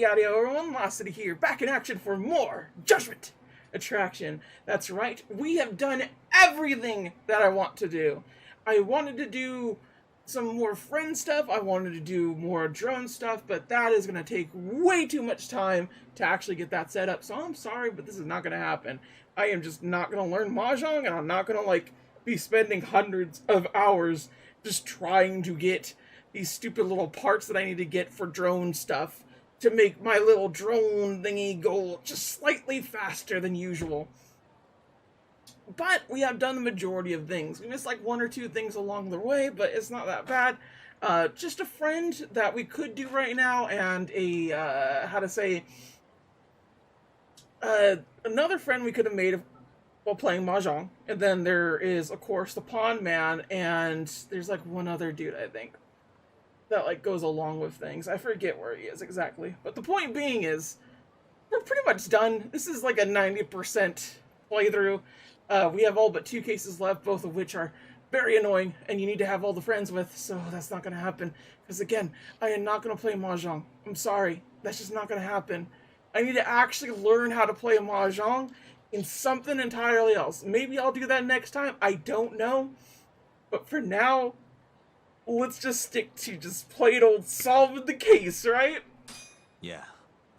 yada everyone, Locity here, back in action for more Judgment Attraction. That's right, we have done everything that I want to do. I wanted to do some more friend stuff, I wanted to do more drone stuff, but that is going to take way too much time to actually get that set up, so I'm sorry, but this is not going to happen. I am just not going to learn Mahjong, and I'm not going to, like, be spending hundreds of hours just trying to get these stupid little parts that I need to get for drone stuff to make my little drone thingy go just slightly faster than usual. But we have done the majority of things. We missed like one or two things along the way, but it's not that bad. Just a friend that we could do right now, and another friend we could have made while playing Mahjong. And then there is, of course, the Pawn Man, and there's like one other dude, I think, that like goes along with things. I forget where he is exactly. But the point being is, we're pretty much done. This is like a 90% playthrough. We have all but 2 cases left, both of which are very annoying, and you need to have all the friends with, so that's not going to happen. Because again, I am not going to play Mahjong. I'm sorry. That's just not going to happen. I need to actually learn how to play Mahjong in something entirely else. Maybe I'll do that next time. I don't know. But for now, let's just stick to just plain old solving the case, right? Yeah,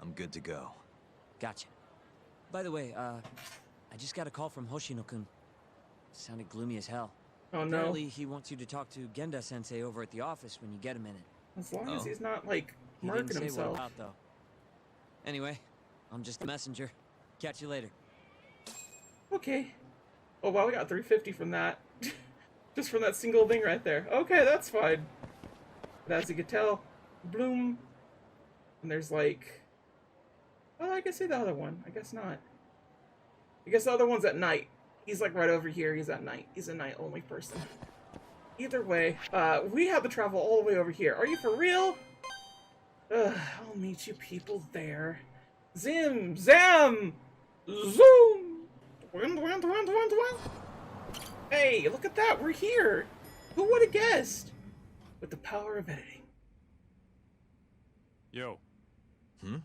I'm good to go. Gotcha. By the way, I just got a call from Hoshino-kun. Sounded gloomy as hell. Oh no. Apparently he wants you to talk to Genda-sensei over at the office when you get a minute. As long as he's not, like, He marking didn't say himself. what about, though. Anyway, I'm just the messenger. Catch you later. Okay. Oh wow, we got 350 from that. Just from that single thing right there. Okay, that's fine. But as you can tell, bloom. And there's like... Oh, I can see the other one. I guess not. I guess the other one's at night. He's like right over here. He's at night. He's a night-only person. Either way, we have to travel all the way over here. Are you for real? I'll meet you people there. Zim! Zam! Zoom! Dwin, dwin, dwin, dwin, dwin. Hey, look at that! We're here! Who would have guessed? With the power of editing. Yo. Hmm?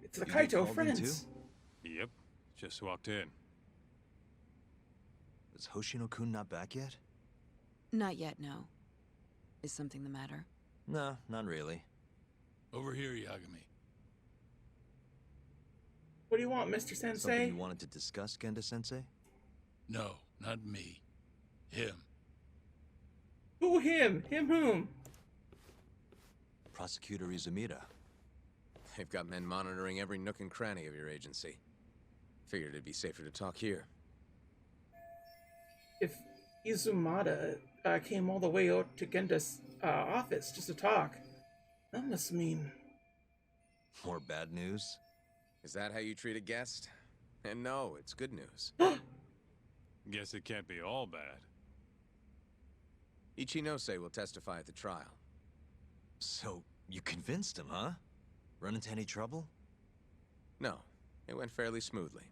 It's the You Kaito called in friends. Yep. Just walked in. Is Hoshino-kun not back yet? Not yet, no. Is something the matter? No, not really. Over here, Yagami. What do you want, Mr. Sensei? Something you wanted to discuss, Genda-sensei? No, not me. Him. Who him? Him whom? Prosecutor Izumida. They've got men monitoring every nook and cranny of your agency. Figured it'd be safer to talk here. If Izumada came all the way out to Genda's office just to talk, that must mean... More bad news? Is that how you treat a guest? And no, it's good news. Guess it can't be all bad. Ichinose will testify at the trial. So, you convinced him, huh? Run into any trouble? No, it went fairly smoothly.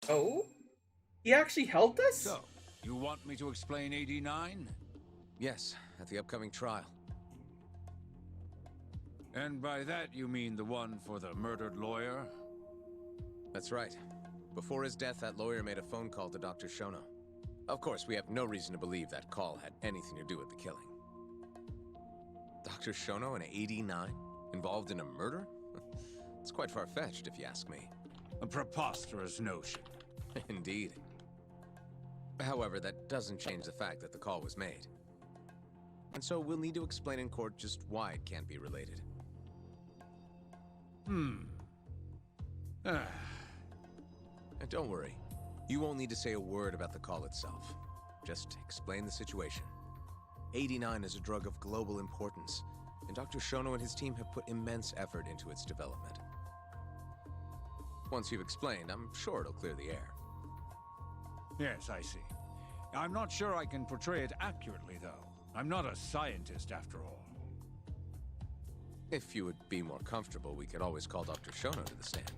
Oh? He actually helped us? So, you want me to explain 89? Yes, at the upcoming trial. And by that you mean the one for the murdered lawyer? That's right. Before his death, that lawyer made a phone call to Dr. Shono. Of course, we have no reason to believe that call had anything to do with the killing. Dr. Shono in 89? Involved in a murder? It's quite far-fetched, if you ask me. A preposterous notion. Indeed. However, that doesn't change the fact that the call was made. And so we'll need to explain in court just why it can't be related. Ah, And don't worry, you won't need to say a word about the call itself. Just explain the situation. 89 is a drug of global importance, and Dr. Shono and his team have put immense effort into its development. Once you've explained, I'm sure it'll clear the air. yes, I see. I'm not sure I can portray it accurately, though. I'm not a scientist, after all. If you would be more comfortable, we could always call Dr. Shono to the stand.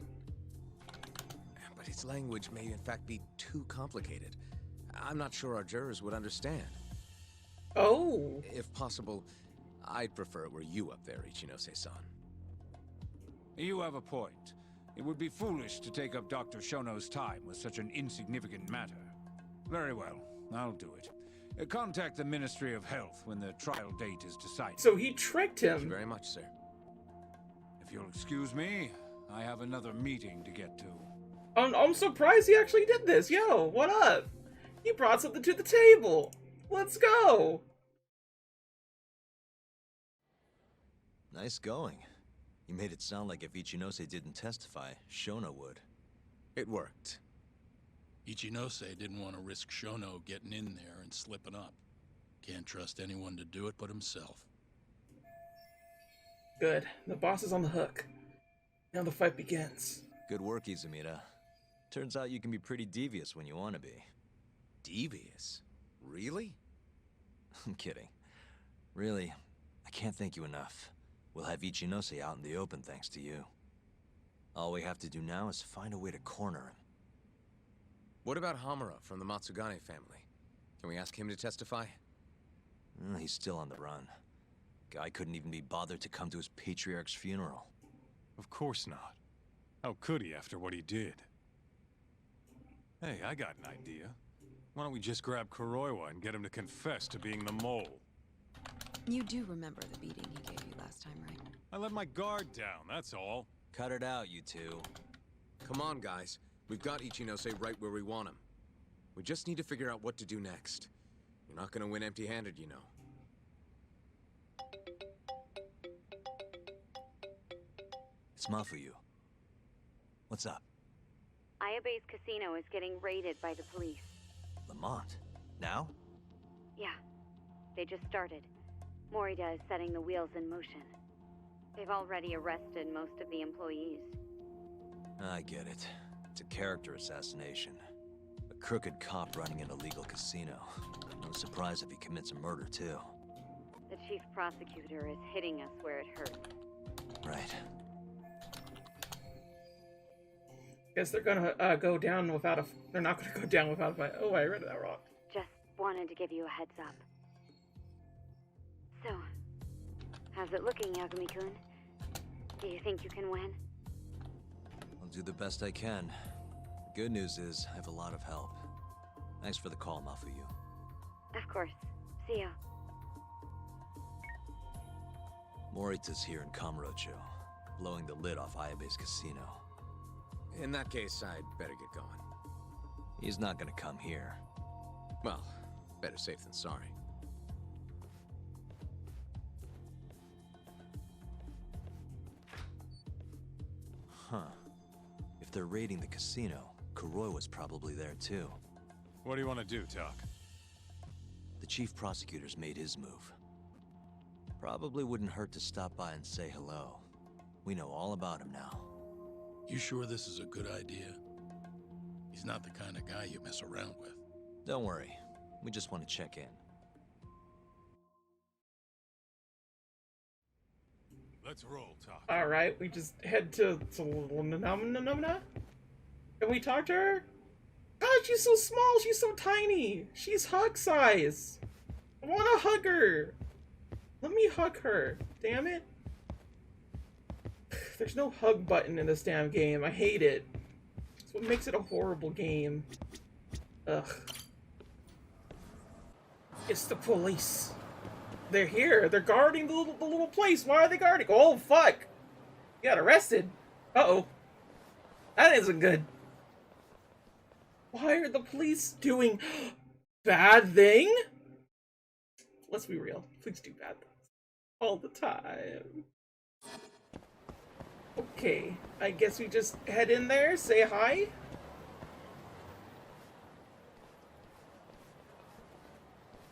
But his language may in fact be too complicated. I'm not sure our jurors would understand. Oh. If possible, I'd prefer it were you up there, Ichinose-san. You have a point. It would be foolish to take up Dr. Shono's time with such an insignificant matter. Very well, I'll do it. Contact the Ministry of Health when the trial date is decided. So he tricked Thank you him. very much, sir. If you'll excuse me, I have another meeting to get to. I'm surprised he actually did this. Yo, what up? He brought something to the table. Let's go. Nice going. You made it sound like if Ichinose didn't testify, Shono would. It worked. Ichinose didn't want to risk Shono getting in there and slipping up. Can't trust anyone to do it but himself. Good. The boss is on the hook. Now the fight begins. Good work, Izumida. Turns out you can be pretty devious when you want to be. Devious? Really? I'm kidding. Really, I can't thank you enough. We'll have Ichinose out in the open thanks to you. All we have to do now is find a way to corner him. What about Hamura from the Matsugane family? Can we ask him to testify? He's still on the run. Guy couldn't even be bothered to come to his patriarch's funeral. Of course not. How could he after what he did? Hey, I got an idea. Why don't we just grab Kuroiwa and get him to confess to being the mole? You do remember the beating he gave you last time, right? I let my guard down, that's all. Cut it out, you two. Come on, guys. We've got Ichinose right where we want him. We just need to figure out what to do next. You're not gonna win empty-handed, you know. It's Mafuyu. What's up? Ayabe's casino is getting raided by the police. Lamont? Now? Yeah, they just started. Morita is setting the wheels in motion. They've already arrested most of the employees. I get it. It's a character assassination. A crooked cop running an illegal casino. No surprise if he commits a murder, too. The chief prosecutor is hitting us where it hurts. Right. Guess they're gonna go down without a. They're not gonna go down without a fight. Oh, I read that wrong. Just wanted to give you a heads up. So, how's it looking, Yagami-kun? Do you think you can win? I'll do the best I can. The good news is, I have a lot of help. Thanks for the call, Mafuyu. Of course. See ya. Morita's here in Kamurocho, blowing the lid off Ayabe's casino. In that case, I'd better get going. He's not gonna come here. Well, better safe than sorry. Huh. If they're raiding the casino, Kuroi was probably there too. What do you want to do, Doc? The chief prosecutor's made his move. Probably wouldn't hurt to stop by and say hello. We know all about him now. You sure this is a good idea? He's not the kind of guy you mess around with. Don't worry. We just want to check in. Let's roll, Doc. Alright, we just head to Namna. Can we talk to her? God, she's so small, she's so tiny. She's hug size. I want to hug her. Let me hug her. Damn it. There's no hug button in this damn game. I hate it. That's what makes it a horrible game. Ugh. It's the police. They're here. They're guarding the little place. Why are they guarding? Oh, fuck. You got arrested. Uh-oh. That isn't good. Why are the police doing bad thing? Let's be real. Please do bad things. All the time. Okay. I guess we just head in there, say hi.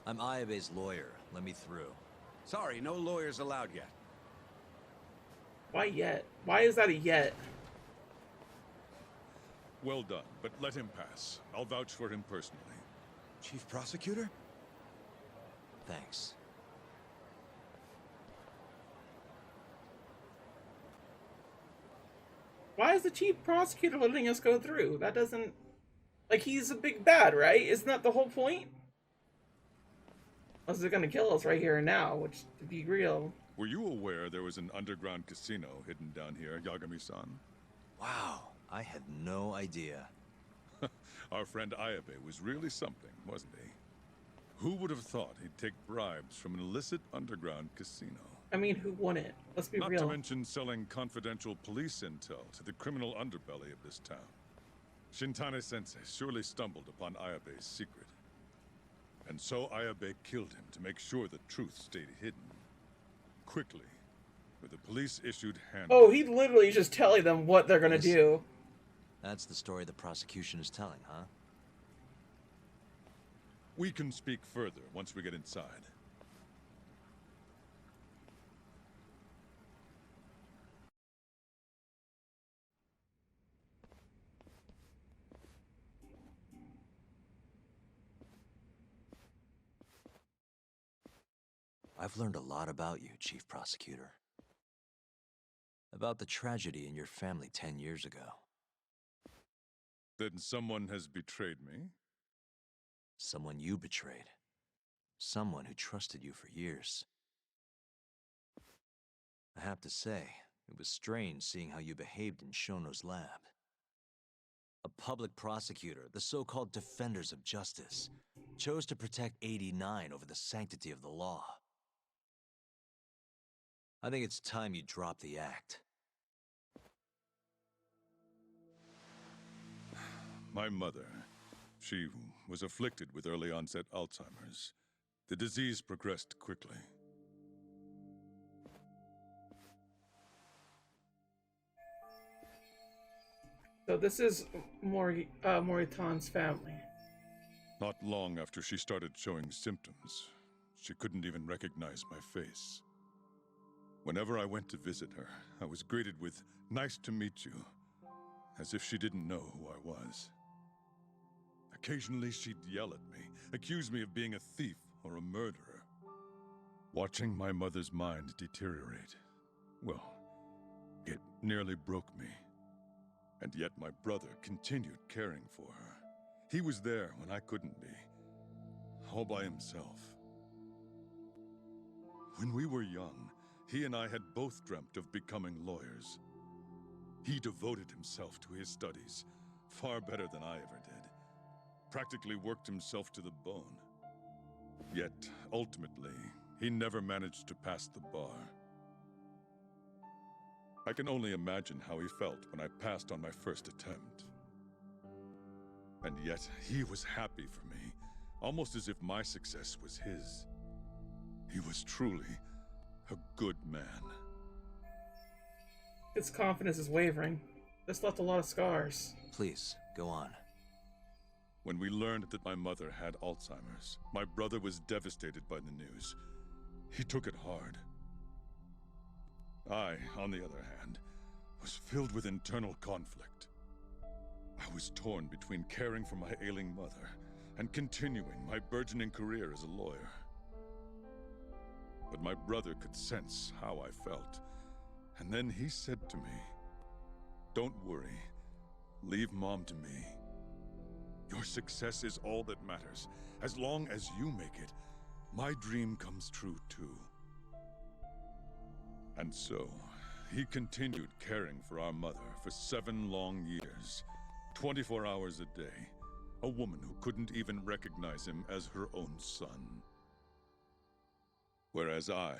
I'm Ayabe's lawyer. Let me through. Sorry, no lawyers allowed yet. Why yet? Why is that a yet? Well done, but let him pass. I'll vouch for him personally. Chief Prosecutor? Thanks. Why is the chief prosecutor letting us go through? That doesn't... Like, he's a big bad, right? Isn't that the whole point? Unless they're gonna kill us right here and now, which, to be real, Were you aware there was an underground casino hidden down here, Yagami-san? Wow, I had no idea. Our friend Ayabe was really something, wasn't he? Who would have thought he'd take bribes from an illicit underground casino? I mean, who wouldn't? Let's be Not real. to mention selling confidential police intel to the criminal underbelly of this town. Shintane-sensei surely stumbled upon Ayabe's secret. And so Ayabe killed him to make sure the truth stayed hidden. Quickly, with a police-issued hand. Oh, he literally is just telling them what they're gonna do. That's the story the prosecution is telling, huh? We can speak further once we get inside. I've learned a lot about you, Chief Prosecutor. About the tragedy in your family 10 years ago. Then someone has betrayed me? Someone you betrayed. Someone who trusted you for years. I have to say, it was strange seeing how you behaved in Shono's lab. A public prosecutor, the so-called defenders of justice, chose to protect 89 over the sanctity of the law. I think it's time you drop the act. My mother, she was afflicted with early onset Alzheimer's. The disease progressed quickly. So this is Moritan's family. Not long after she started showing symptoms, she couldn't even recognize my face. Whenever I went to visit her, I was greeted with, "Nice to meet you," as if she didn't know who I was. Occasionally she'd yell at me, accuse me of being a thief or a murderer. Watching my mother's mind deteriorate, well, it nearly broke me. And yet my brother continued caring for her. He was there when I couldn't be, all by himself. When we were young, he and I had both dreamt of becoming lawyers. He devoted himself to his studies, far better than I ever did. Practically worked himself to the bone. Yet, ultimately, he never managed to pass the bar. I can only imagine how he felt when I passed on my first attempt. And yet, he was happy for me, almost as if my success was his. He was truly a good man. His confidence is wavering. This left a lot of scars. Please, go on. When we learned that my mother had Alzheimer's, my brother was devastated by the news. He took it hard. I, on the other hand, was filled with internal conflict. I was torn between caring for my ailing mother and continuing my burgeoning career as a lawyer. But my brother could sense how I felt, and then he said to me, "Don't worry, leave Mom to me. Your success is all that matters. As long as you make it, my dream comes true too." And so, he continued caring for our mother for 7 long years, 24 hours a day, a woman who couldn't even recognize him as her own son. Whereas I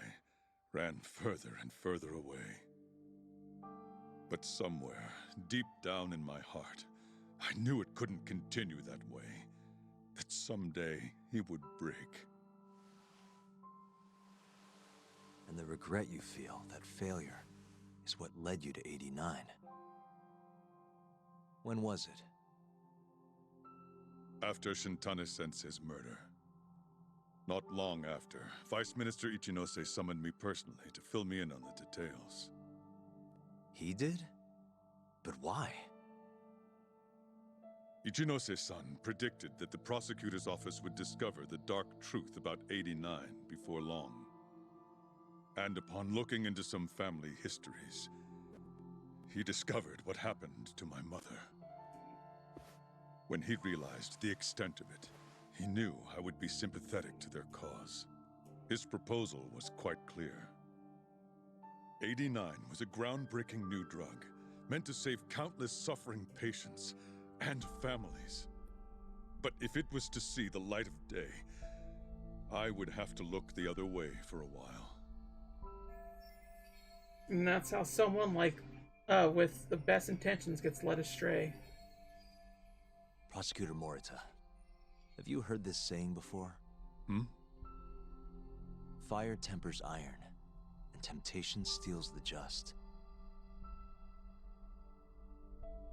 ran further and further away. But somewhere, deep down in my heart, I knew it couldn't continue that way, that someday he would break. And the regret you feel, that failure, is what led you to 89. When was it? After Shintane-sensei's murder. Not long after, Vice Minister Ichinose summoned me personally to fill me in on the details. He did? But why? Ichinose-san predicted that the prosecutor's office would discover the dark truth about 89 before long. And upon looking into some family histories, he discovered what happened to my mother. When he realized the extent of it, he knew I would be sympathetic to their cause. His proposal was quite clear. 89 was a groundbreaking new drug, meant to save countless suffering patients and families. But if it was to see the light of day, I would have to look the other way for a while. And that's how someone like, with the best intentions gets led astray. Prosecutor Morita, have you heard this saying before? Fire tempers iron, and temptation steals the just.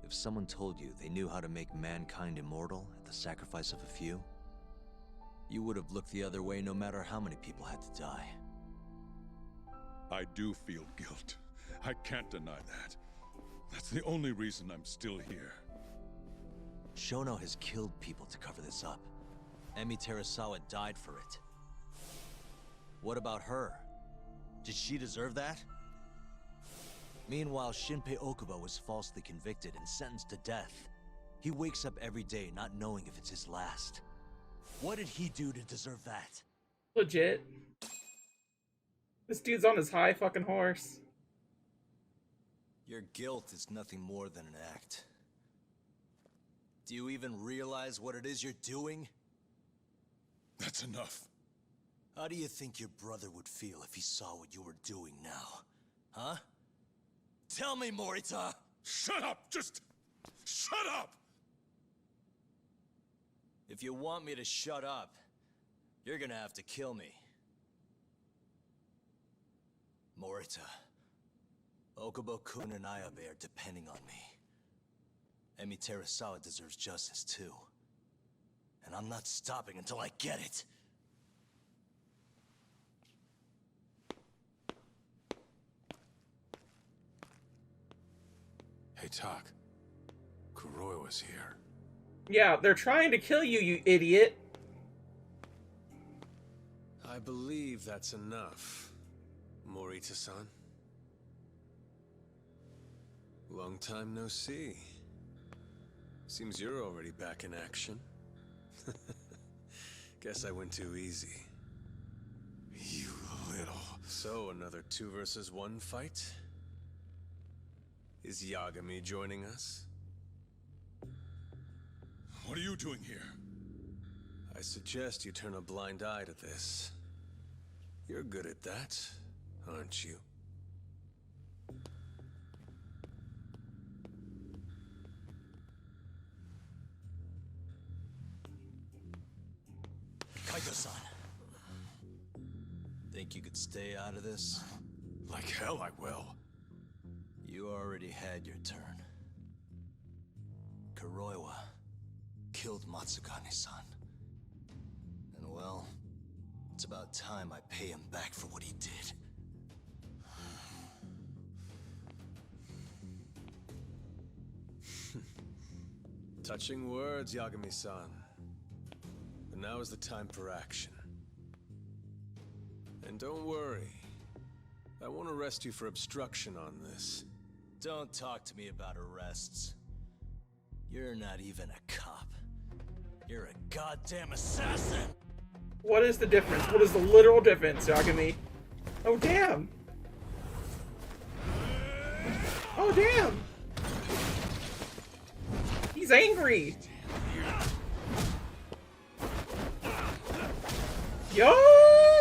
If someone told you they knew how to make mankind immortal at the sacrifice of a few, you would have looked the other way no matter how many people had to die. I do feel guilt. I can't deny that. That's the only reason I'm still here. Shono has killed people to cover this up. Emi Terasawa died for it. What about her? Did she deserve that? Meanwhile, Shinpei Okubo was falsely convicted and sentenced to death. He wakes up every day not knowing if it's his last. What did he do to deserve that? Legit. This dude's on his high fucking horse. Your guilt is nothing more than an act. Do you even realize what it is you're doing? That's enough. How do you think your brother would feel if he saw what you were doing now? Huh? Tell me, Morita! Shut up! Just shut up! If you want me to shut up, you're gonna have to kill me. Morita, Okubo-kun and Ayabe are depending on me. Emi Terasawa deserves justice too. And I'm not stopping until I get it. Hey, Tak. Kuroi was here. Yeah, they're trying to kill you, you idiot. I believe that's enough, Morita-san. Long time no see. Seems you're already back in action. Guess I went too easy. You little... So, another 2 versus 1 fight? Is Yagami joining us? What are you doing here? I suggest you turn a blind eye to this. You're good at that, aren't you? Kaito-san. Think you could stay out of this? Like hell I will. You already had your turn. Kuroiwa killed Matsugane-san. And well, it's about time I pay him back for what he did. Touching words, Yagami-san. But now is the time for action. And don't worry. I won't arrest you for obstruction on this. Don't talk to me about arrests. You're not even a cop. You're a goddamn assassin! What is the difference? What is the literal difference, Yagami? Oh, damn! Oh, damn! He's angry! Yo!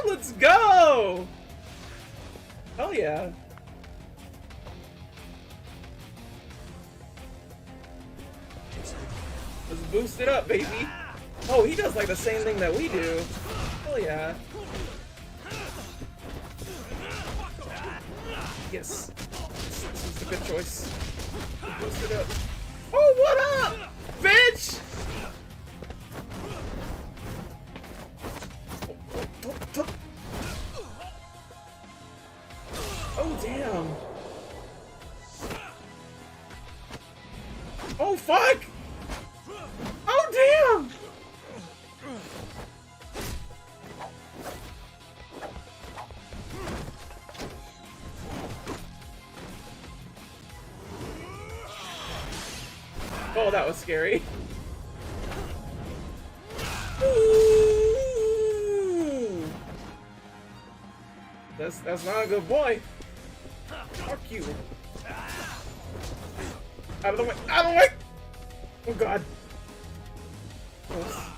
Let's go! Hell yeah. Let's boost it up, baby. Oh, he does like the same thing that we do. Hell yeah. Yes. This is a good choice. Boost it up. Oh, what up, bitch? Oh, damn. Oh, fuck! Oh, damn! Oh, that was scary. Ooh. That's not a good boy. Fuck you. Out of the way. Out of the way! Oh god. Oh.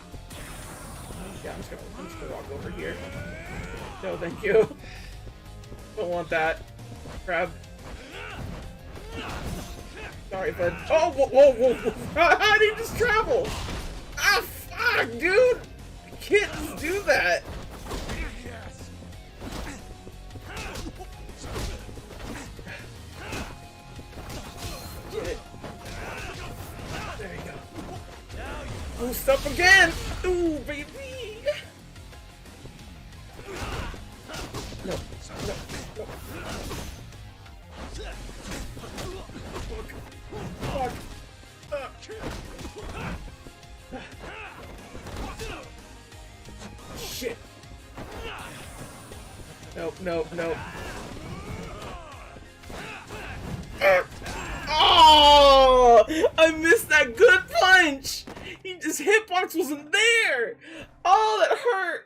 Yeah, I'm just gonna walk over here. No, thank you. Don't want that. Grab. Sorry, bud. Oh, whoa, whoa, whoa, whoa. How did he just travel? Ah, fuck, dude! I can't just do that. Get it. There you go. Boost up again! Ooh, baby! No, no, no. Fuck. Shit. Nope, nope, nope. Oh! I missed that good punch! His hitbox wasn't there! Oh, that hurt!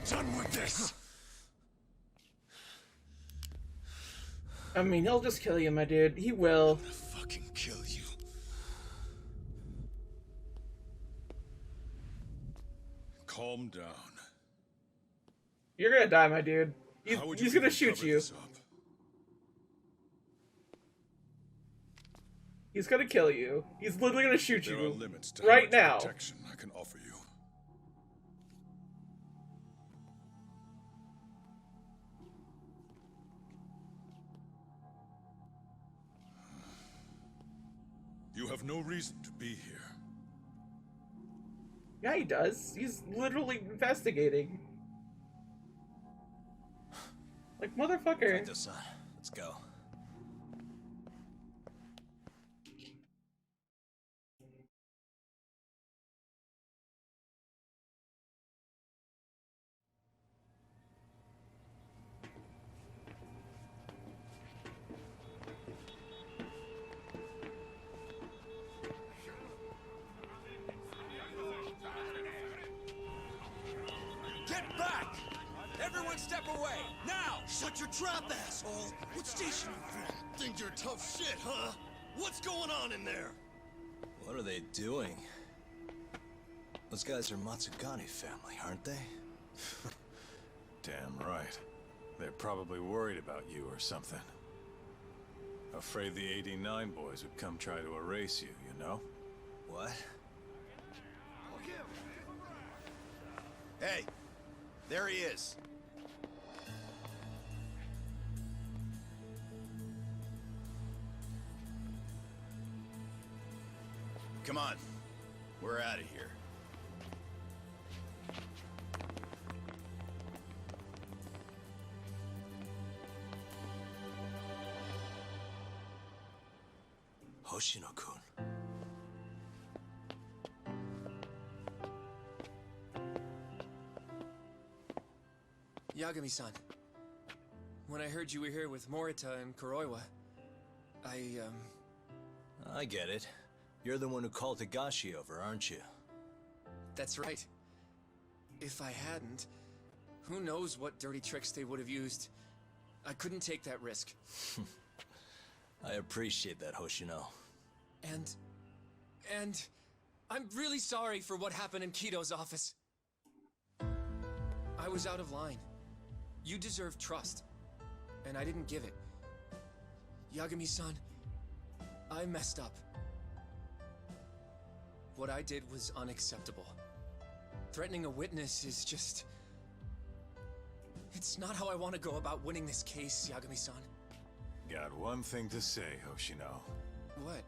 Done with this. I mean, he'll just kill you, my dude. He will. I'm gonna fucking kill you. Calm down. You're gonna die, my dude. How would He's you gonna even shoot cover you. this up? He's gonna kill you. He's literally gonna shoot There are you limits to right how much now. protection I can offer you. You have no reason to be here. Yeah, he does. He's literally investigating. Like, motherfucker. Kaito-san, let's go. Get back! Everyone step away! Now! Shut your trap, asshole! What station you from? Think you're tough shit, huh? What's going on in there? What are they doing? Those guys are Matsugane family, aren't they? Damn right. They're probably worried about you or something. Afraid the 89 boys would come try to erase you, you know? What? Hey! There he is. Come on. We're out of here. Hoshino-kun. Yagami-san, when I heard you were here with Morita and Kuroiwa, I get it. You're the one who called Higashi over, aren't you? That's right. If I hadn't, who knows what dirty tricks they would have used. I couldn't take that risk. I appreciate that, Hoshino. And I'm really sorry for what happened in Kito's office. I was out of line. You deserve trust, and I didn't give it. Yagami-san, I messed up. What I did was unacceptable. Threatening a witness is just... It's not how I want to go about winning this case, Yagami-san. Got one thing to say, Hoshino. What?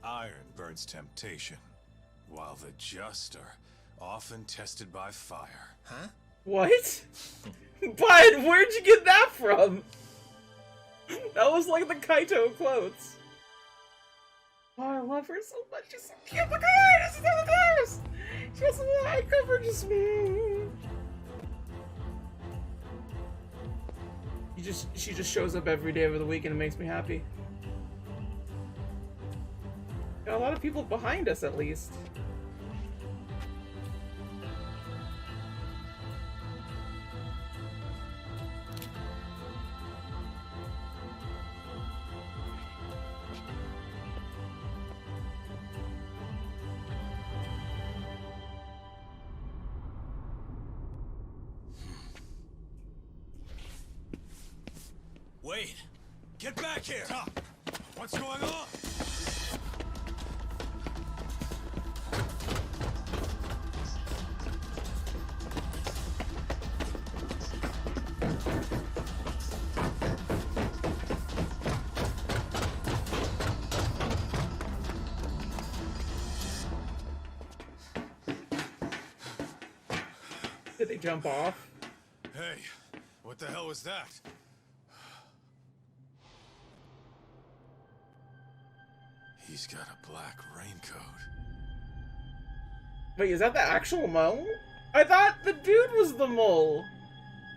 Iron burns temptation, while the just are often tested by fire. Huh? What? Bud, where'd you get that from? That was like the Kaito quotes. Oh, I love her so much. She's so cute. Look at her. This is so close. She has a eye cover. Just she just shows up every day of the week and it makes me happy. Got a lot of people behind us, at least. Wait! Get back here! Stop! What's going on? Did they jump off? Hey, what the hell was that? He's got a black raincoat. Wait, is that the actual mole? I thought the dude was the mole.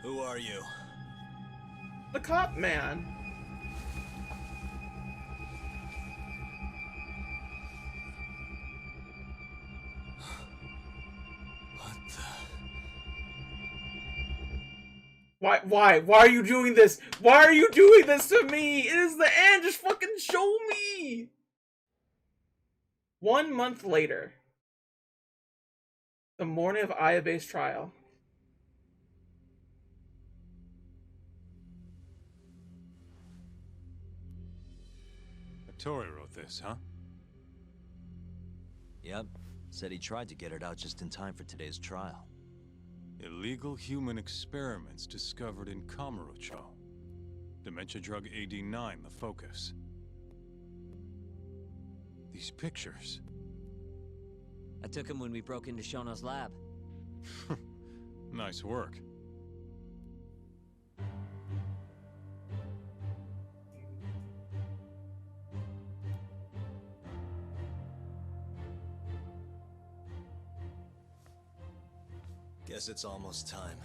Who are you? The cop man. What the... Why are you doing this? Why are you doing this to me? It is the end. Just fucking show me. 1 month later. The morning of Ayabe's trial. Tori wrote this, huh? Yep. Said he tried to get it out just in time for today's trial. Illegal human experiments discovered in Kamurocho. Dementia drug AD9, the focus. These pictures. I took him when we broke into Shono's lab. Nice work. Guess it's almost time.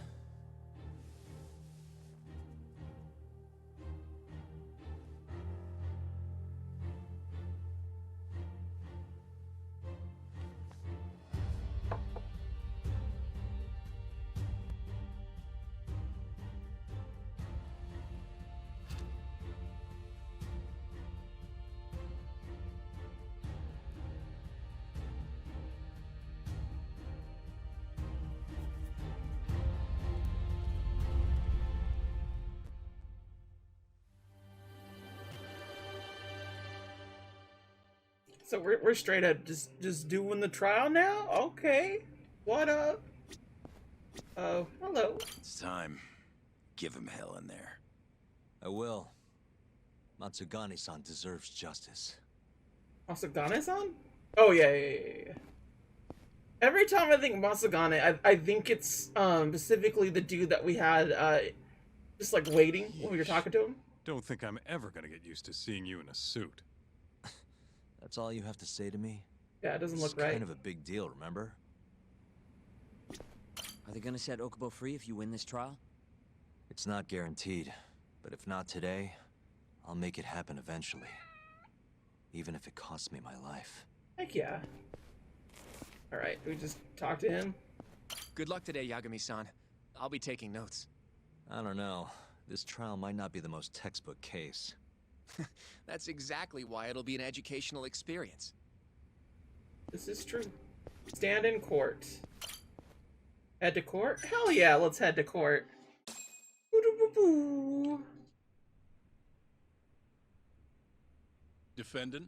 So we're straight up just doing the trial now? Okay. What up? Oh, hello. It's time. Give him hell in there. I will. Matsugane-san deserves justice. Masagane-san? Oh yeah. Every time I think Masagane, I think it's specifically the dude that we had just like waiting when we were talking to him. Don't think I'm ever gonna get used to seeing you in a suit. That's all you have to say to me? Yeah, it doesn't It's look right. kind of a big deal, remember? Are they gonna set Okubo free if you win this trial? It's not guaranteed, but if not today, I'll make it happen eventually. Even if it costs me my life. Heck yeah. Alright, we just talk to him. Good luck today, Yagami-san. I'll be taking notes. I don't know. This trial might not be the most textbook case. That's exactly why it'll be an educational experience. This is true. Stand in court. Head to court? Hell yeah, let's head to court. Boo-doo-boo-boo. Defendant,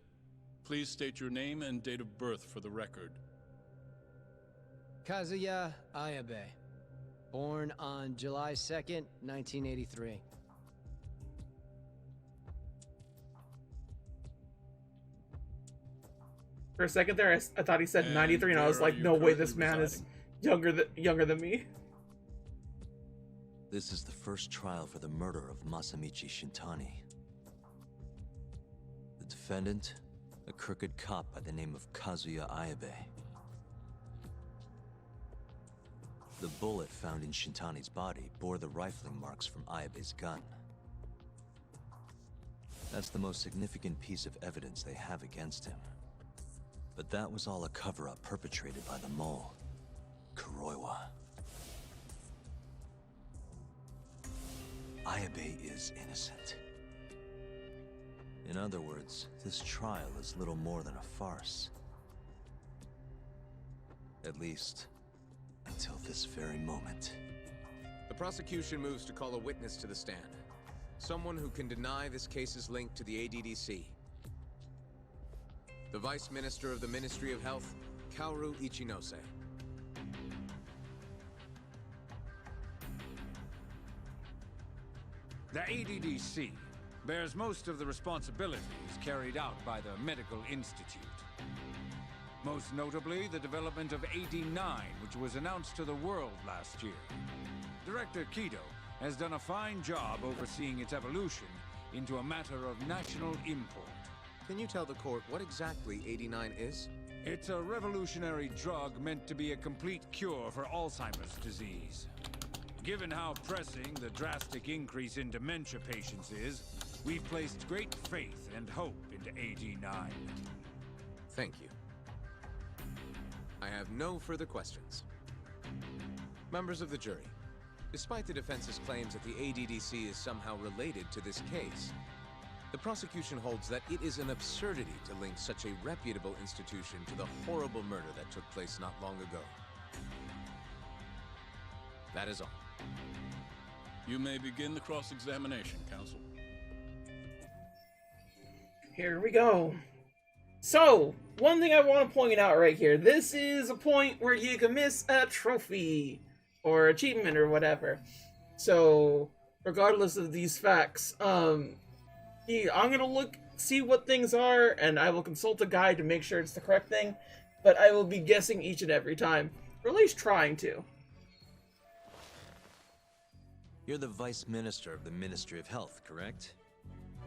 please state your name and date of birth for the record. Kazuya Ayabe. Born on July 2nd, 1983. For a second there, I thought he said And 93, and I was where like, are you no way, this currently man is younger than me. This is the first trial for the murder of Masamichi Shintani. The defendant, a crooked cop by the name of Kazuya Ayabe. The bullet found in Shintani's body bore the rifling marks from Ayabe's gun. That's the most significant piece of evidence they have against him. But that was all a cover-up perpetrated by the mole, Kuroiwa. Ayabe is innocent. In other words, this trial is little more than a farce. At least, until this very moment. The prosecution moves to call a witness to the stand. Someone who can deny this case's link to the ADDC. The Vice Minister of the Ministry of Health, Kaoru Ichinose. The ADDC bears most of the responsibilities carried out by the Medical Institute. Most notably, the development of 89, which was announced to the world last year. Director Kido has done a fine job overseeing its evolution into a matter of national import. Can you tell the court what exactly 89 is? It's a revolutionary drug meant to be a complete cure for Alzheimer's disease. Given how pressing the drastic increase in dementia patients is, we've placed great faith and hope into 89. Thank you. I have no further questions. Members of the jury, despite the defense's claims that the ADDC is somehow related to this case, the prosecution holds that it is an absurdity to link such a reputable institution to the horrible murder that took place not long ago. That is all. You may begin the cross-examination, counsel. Here we go. So, one thing I want to point out right here. This is a point where you can miss a trophy or achievement or whatever. So, regardless of these facts, I'm gonna see what things are, and I will consult a guide to make sure it's the correct thing. But I will be guessing each and every time, or at least trying to. You're the Vice Minister of the Ministry of Health, correct?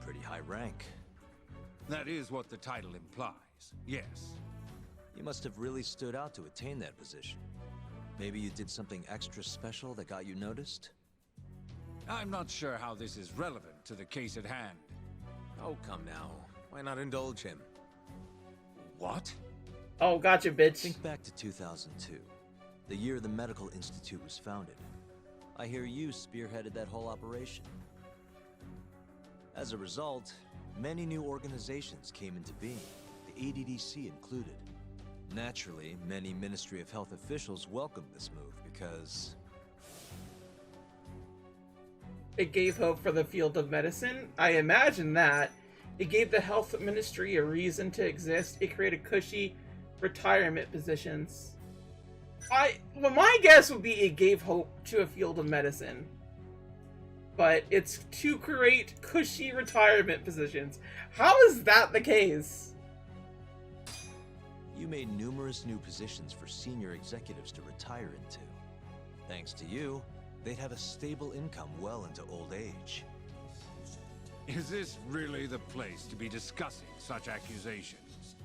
Pretty high rank. That is what the title implies, yes. You must have really stood out to attain that position. Maybe you did something extra special that got you noticed? I'm not sure how this is relevant to the case at hand. Oh, come now. Why not indulge him? What? Oh, gotcha, bitch. Think back to 2002, the year the Medical Institute was founded. I hear you spearheaded that whole operation. As a result, many new organizations came into being, the ADDC included. Naturally, many Ministry of Health officials welcomed this move because it gave hope for the field of medicine. I imagine that. It gave the health ministry a reason to exist. It created cushy retirement positions. Well, my guess would be it gave hope to a field of medicine. But it's to create cushy retirement positions. How is that the case? you made numerous new positions for senior executives to retire into. Thanks to you, they'd have a stable income well into old age. Is this really the place to be discussing such accusations?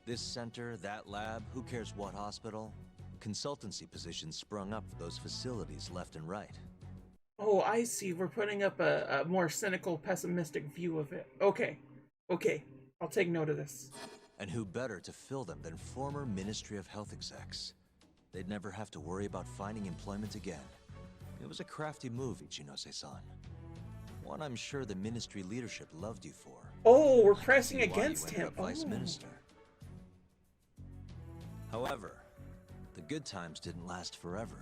This center, that lab, who cares what hospital? Consultancy positions sprung up for those facilities left and right. Oh, I see. We're putting up a more cynical, pessimistic view of it. Okay. Okay. I'll take note of this. And who better to fill them than former Ministry of Health execs? They'd never have to worry about finding employment again. It was a crafty move, Ichinose-san. One I'm sure the ministry leadership loved you for. Oh, we're pressing Why you against ended him. up Vice Minister. However, the good times didn't last forever.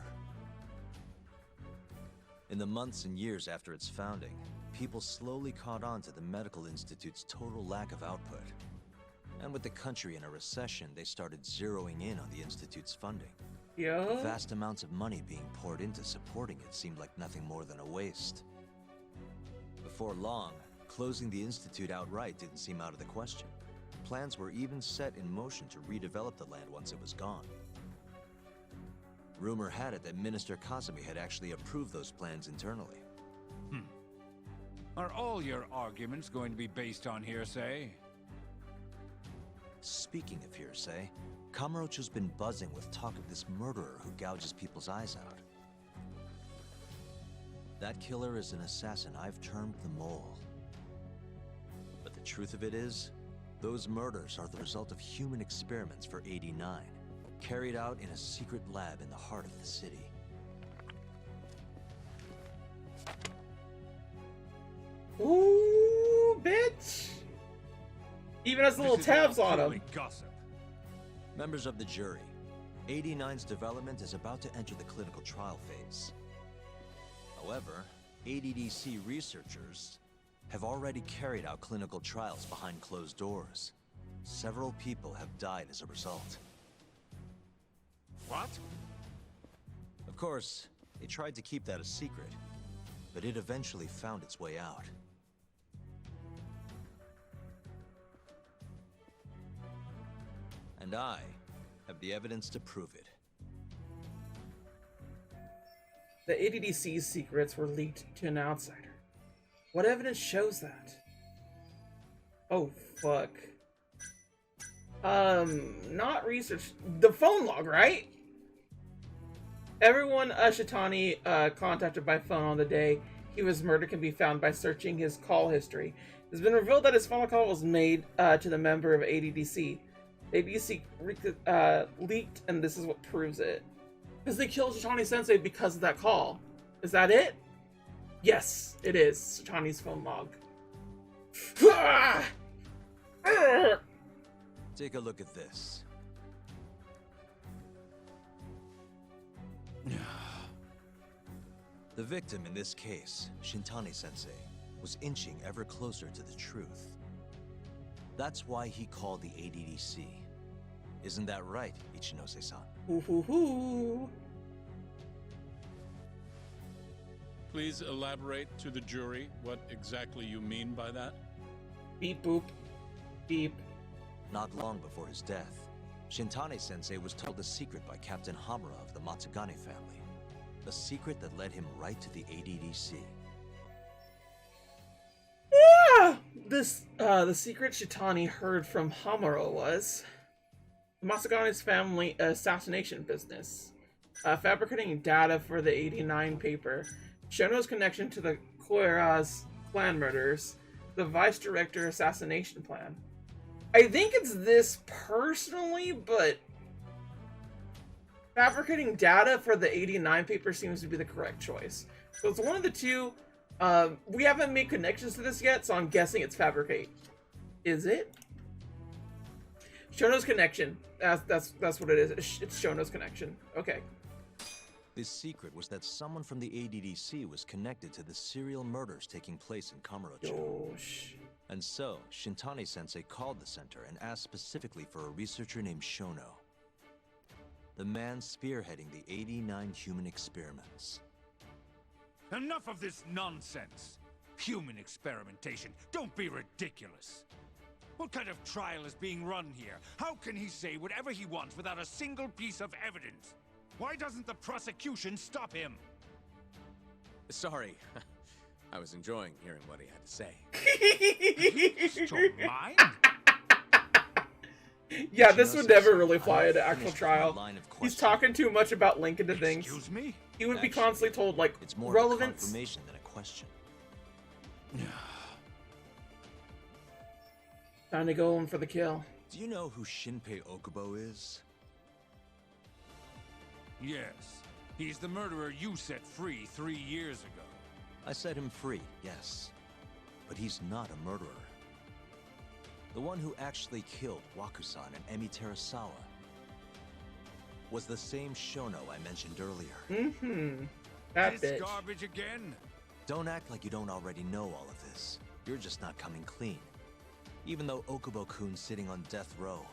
In the months and years after its founding, people slowly caught on to the Medical Institute's total lack of output. And with the country in a recession, they started zeroing in on the Institute's funding. Yeah. Vast amounts of money being poured into supporting it seemed like nothing more than a waste. Before long, closing the Institute outright didn't seem out of the question. Plans were even set in motion to redevelop the land once it was gone. Rumor had it that Minister Kazumi had actually approved those plans internally. Are all your arguments going to be based on hearsay? Speaking of hearsay, Kamurocho's been buzzing with talk of this murderer who gouges people's eyes out. That killer is an assassin I've termed the Mole. But the truth of it is, those murders are the result of human experiments for 89, carried out in a secret lab in the heart of the city. Ooh, bitch! Even has little tabs on him. Gossip. Members of the jury, 89's development is about to enter the clinical trial phase. However, ADDC researchers have already carried out clinical trials behind closed doors. Several people have died as a result. What? Of course, they tried to keep that a secret, but it eventually found its way out. And I have the evidence to prove it. The ADDC's secrets were leaked to an outsider. What evidence shows that? Oh, fuck. Not research. The phone log, right? Everyone Shitani contacted by phone on the day he was murdered can be found by searching his call history. It's been revealed that his phone call was made to the member of ADDC. ADDC leaked, and this is what proves it. Because they killed Shitani Sensei because of that call. Is that it? Yes, it is. Shitani's phone log. Take a look at this. The victim in this case, Shintani Sensei, was inching ever closer to the truth. That's why he called the ADDC. Isn't that right, Ichinose-san? Ooh. Please elaborate to the jury what exactly you mean by that. Beep boop. Beep. Not long before his death, Shintani Sensei was told a secret by Captain Hamura of the Matsugane family. A secret that led him right to the ADDC. Yeah! The secret Shitani heard from Hamura was Matsugane's family assassination business. Fabricating data for the 89 paper. Shono's connection to the Koira's clan murders. The vice director assassination plan. I think it's this personally, but fabricating data for the 89 paper seems to be the correct choice. So it's one of the two. We haven't made connections to this yet, so I'm guessing it's fabricate. Is it? Shono's connection. That's what it is. It's Shono's connection. Okay. His secret was that someone from the ADDC was connected to the serial murders taking place in Kamurocho. And so, Shintani Sensei called the center and asked specifically for a researcher named Shono. The man spearheading the 89 human experiments. Enough of this nonsense! Human experimentation! Don't be ridiculous! What kind of trial is being run here? How can he say whatever he wants without a single piece of evidence? Why doesn't the prosecution stop him? Sorry. I was enjoying hearing what he had to say. Yeah, this would never really fly at an actual trial. He's talking too much about linking to things. Excuse me? He would be constantly told, like, it's more relevance. Of a confirmation than a question. Time to go in for the kill. Do you know who Shinpei Okubo is? Yes. He's the murderer you set free 3 years ago. I set him free, yes. But he's not a murderer. The one who actually killed Wakusan and Emi Terasawa was the same Shono I mentioned earlier. That this bitch. Garbage again? Don't act like you don't already know all of this. You're just not coming clean. Even though Okubo-kun's sitting on death row,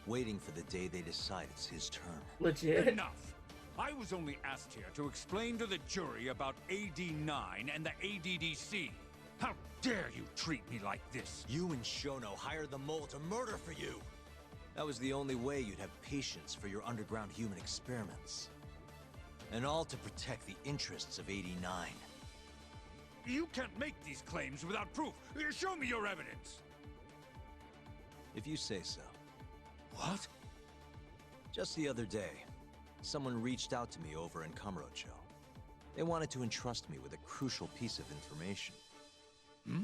waiting for the day they decide it's his turn. Legit. Enough! I was only asked here to explain to the jury about AD9 and the ADDC. How dare you treat me like this? You and Shono hired the mole to murder for you! That was the only way you'd have patience for your underground human experiments. And all to protect the interests of 89. You can't make these claims without proof. Show me your evidence! If you say so. What? Just the other day, someone reached out to me over in Kamurocho. They wanted to entrust me with a crucial piece of information. Hmm?